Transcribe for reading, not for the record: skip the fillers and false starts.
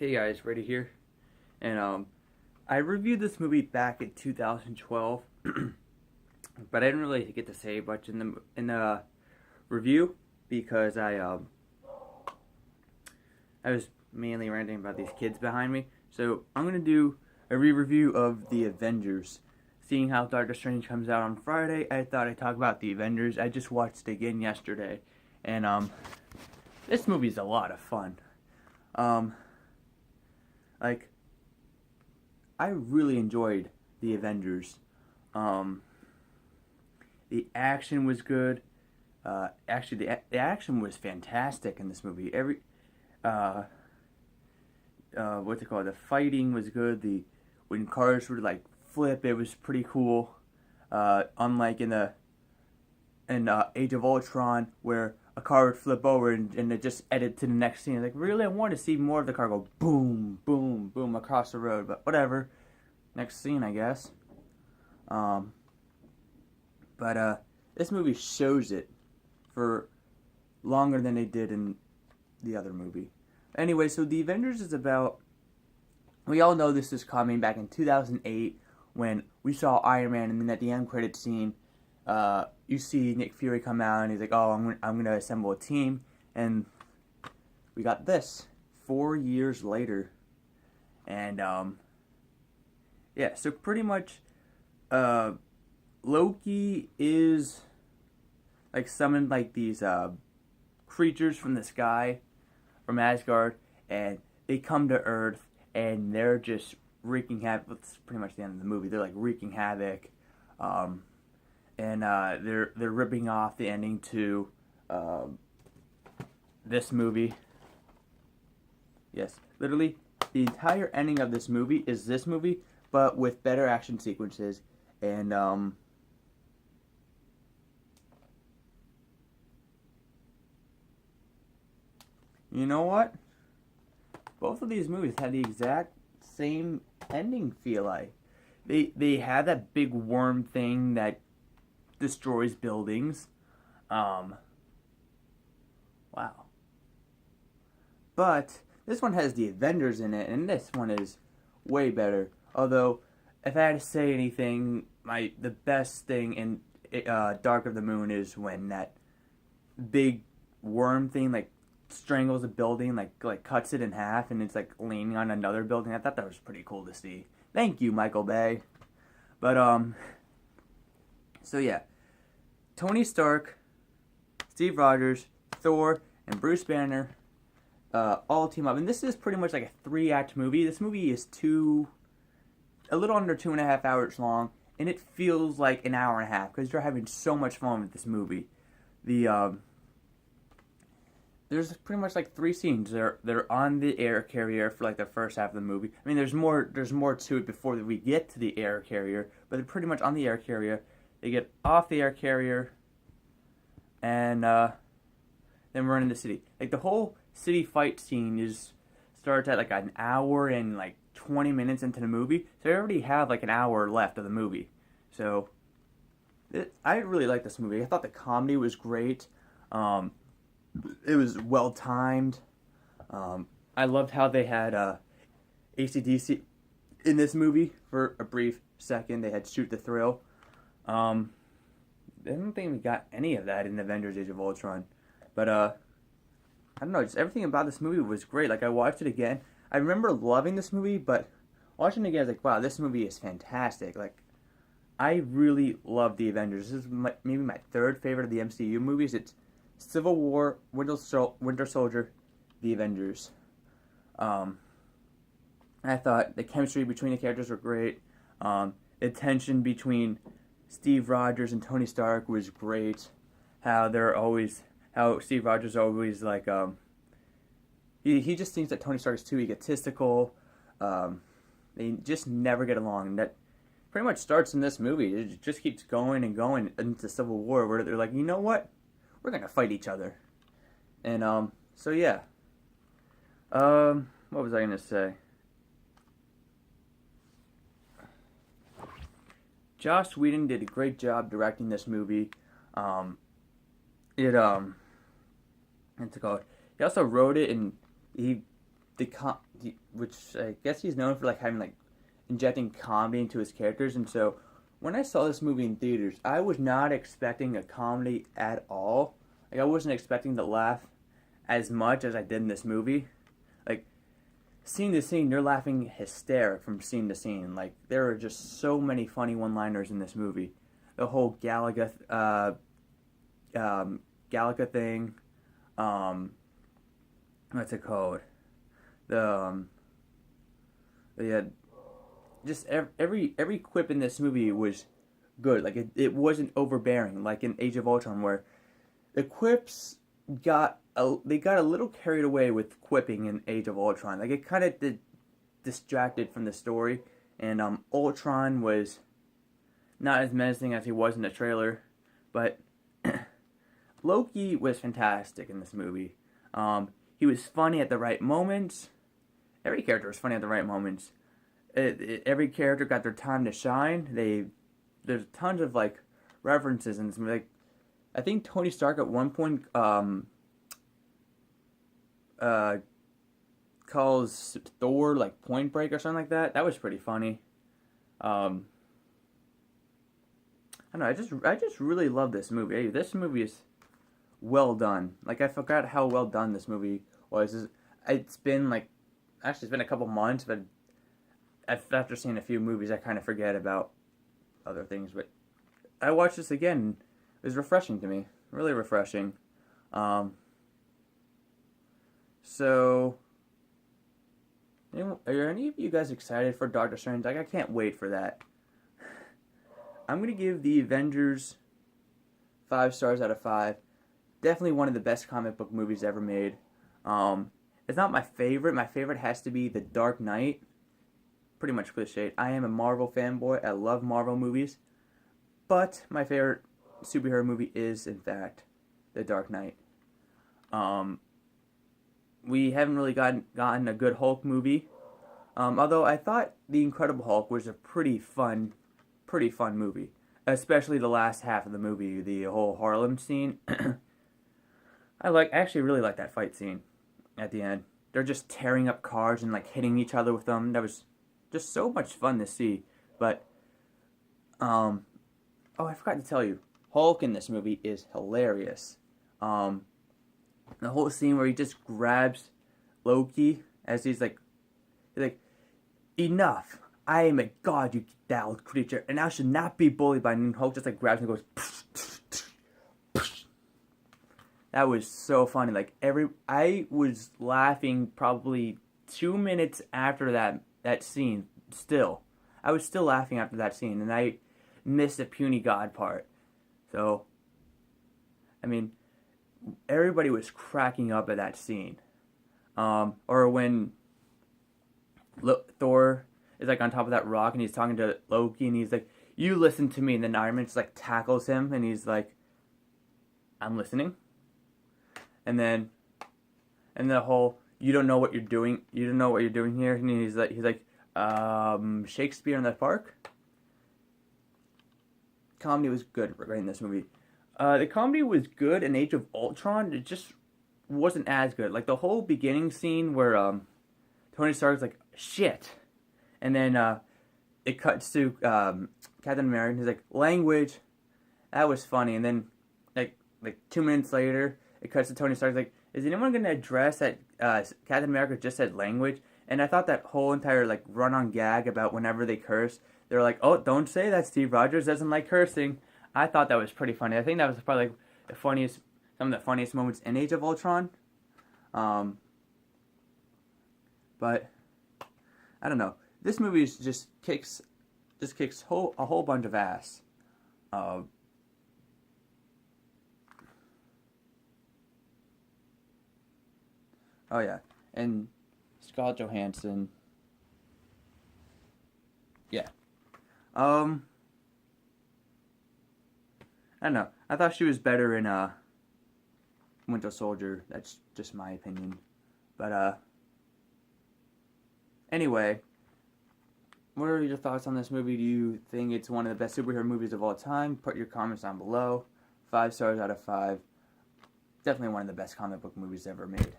Hey guys, Ready here. And I reviewed this movie back in 2012, but I didn't really get to say much in the review because I was mainly ranting about these kids behind me. So I'm gonna do a re-review of the Avengers. Seeing how Doctor Strange comes out on Friday, I thought I'd talk about the Avengers. I just watched it again yesterday, and this movie's a lot of fun. Um, like I really enjoyed the Avengers. Um, the action was good. Actually, the action was fantastic in this movie. Uh, what's it called? The fighting was good. When cars would like flip, it was pretty cool. Unlike in Age of Ultron, where a car would flip over and it just edit to the next scene. Like, really, I want to see more of the car go boom, boom, boom across the road. But whatever. Next scene, I guess. But this movie shows it for longer than they did in the other movie. Anyway, so the Avengers is about. We all know this is coming back in 2008 when we saw Iron Man, and then at the end credit scene, you see Nick Fury come out and he's like, "Oh, I'm gonna assemble a team," and we got this 4 years later, and yeah. So pretty much, Loki is like summoned like these creatures from the sky, from Asgard, and they come to Earth, and they're just wreaking havoc. That's pretty much the end of the movie. They're like wreaking havoc, and they're ripping off the ending to this movie. Yes, literally, the entire ending of this movie is this movie, but with better action sequences, and you know what? Both of these movies had the exact same ending, feel like. They had that big worm thing that destroys buildings. Wow. But this one has the Avengers in it, and this one is way better. Although, if I had to say anything, the best thing in Dark of the Moon is when that big worm thing like strangles a building, like cuts it in half, and it's like leaning on another building. I thought that was pretty cool to see. Thank you, Michael Bay. But so yeah, Tony Stark, Steve Rogers, Thor, and Bruce Banner all team up, and this is pretty much like a 3-act movie. This movie is a little under 2.5 hours long, and it feels like an hour and a half because you're having so much fun with this movie. There's pretty much like 3 scenes. They're on the air carrier for like the first half of the movie. I mean, there's more to it before we get to the air carrier, but they're pretty much on the air carrier. They get off the air carrier, and then we're in the city. Like the whole city fight scene starts at like an hour and like 20 minutes into the movie, so they already have like an hour left of the movie. So I really like this movie. I thought the comedy was great. It was well timed. I loved how they had AC/DC in this movie for a brief second. They had Shoot the Thrill. I don't think we got any of that in Avengers: Age of Ultron. But I don't know. Just everything about this movie was great. Like I watched it again. I remember loving this movie, but watching it again, I was like, wow, this movie is fantastic. Like I really love the Avengers. This is maybe my 3rd favorite of the MCU movies. It's Civil War, Winter Soldier, The Avengers. I thought the chemistry between the characters were great. The tension between Steve Rogers and Tony Stark was great. How Steve Rogers always like he just thinks that Tony Stark is too egotistical. They just never get along, and that pretty much starts in this movie. It just keeps going and going into Civil War, where they're like, you know what? We're gonna fight each other. And so yeah. What was I gonna say? Joss Whedon did a great job directing this movie. What's it called? He also wrote it, and which I guess he's known for like having like injecting comedy into his characters. And so when I saw this movie in theaters, I was not expecting a comedy at all. Like I wasn't expecting to laugh as much as I did in this movie. Like scene to scene, you're laughing hysteric from scene to scene. Like there are just so many funny one-liners in this movie. The whole Galaga thing. What's it called? Yeah, just every quip in this movie was good. Like it wasn't overbearing like in Age of Ultron, where the quips they got a little carried away with quipping in Age of Ultron. Like it kind of distracted from the story, and Ultron was not as menacing as he was in the trailer, but Loki was fantastic in this movie. He was funny at the right moments. Every character was funny at the right moments. Every character got their time to shine. There's tons of like references in this movie. Like, I think Tony Stark at one point calls Thor like Point Break or something like that. That was pretty funny. I don't know. I just really love this movie. Hey, this movie is well done. Like I forgot how well done this movie was. It's been like actually it's been a couple months, but after seeing a few movies, I kind of forget about other things. But I watched this again. It was refreshing to me. Really refreshing. So, are any of you guys excited for Doctor Strange? Like, I can't wait for that. I'm going to give the Avengers 5 stars out of 5. Definitely one of the best comic book movies ever made. It's not my favorite. My favorite has to be The Dark Knight. Pretty much cliched. I am a Marvel fanboy. I love Marvel movies. But my favorite superhero movie is, in fact, The Dark Knight. We haven't really gotten a good Hulk movie. Although I thought The Incredible Hulk was a pretty fun movie. Especially the last half of the movie, the whole Harlem scene. I actually really like that fight scene at the end. They're just tearing up cars and like hitting each other with them. That was just so much fun to see. But oh, I forgot to tell you, Hulk in this movie is hilarious. The whole scene where he just grabs Loki as he's like, enough. I am a god, you foul creature, and I should not be bullied by. And Hulk just like grabs him and goes. That was so funny. Like I was laughing probably 2 minutes after that scene. Still, I was still laughing after that scene, and I missed the puny god part. So, I mean, everybody was cracking up at that scene. Or when Thor is like on top of that rock and he's talking to Loki and he's like, "You listen to me," and then Iron Man just like tackles him and he's like, "I'm listening." And then the whole, "You don't know what you're doing. You don't know what you're doing here." And he's like, Shakespeare in the Park. Comedy was good right in this movie. The comedy was good in Age of Ultron. It just wasn't as good. Like the whole beginning scene where Tony Stark's like, "Shit," and then it cuts to Captain America. He's like, "Language." That was funny. And then like 2 minutes later, it cuts to Tony Stark. Like, "Is anyone going to address that Captain America just said language?" And I thought that whole entire like run-on gag about whenever they curse, they're like, "Oh, don't say that. Steve Rogers doesn't like cursing." I thought that was pretty funny. I think that was probably like some of the funniest moments in Age of Ultron. But I don't know. This movie just kicks a whole bunch of ass. Oh yeah, and Scarlett Johansson. Yeah. I don't know. I thought she was better in Winter Soldier. That's just my opinion. But anyway, what are your thoughts on this movie? Do you think it's one of the best superhero movies of all time? Put your comments down below. 5 stars out of 5. Definitely one of the best comic book movies ever made.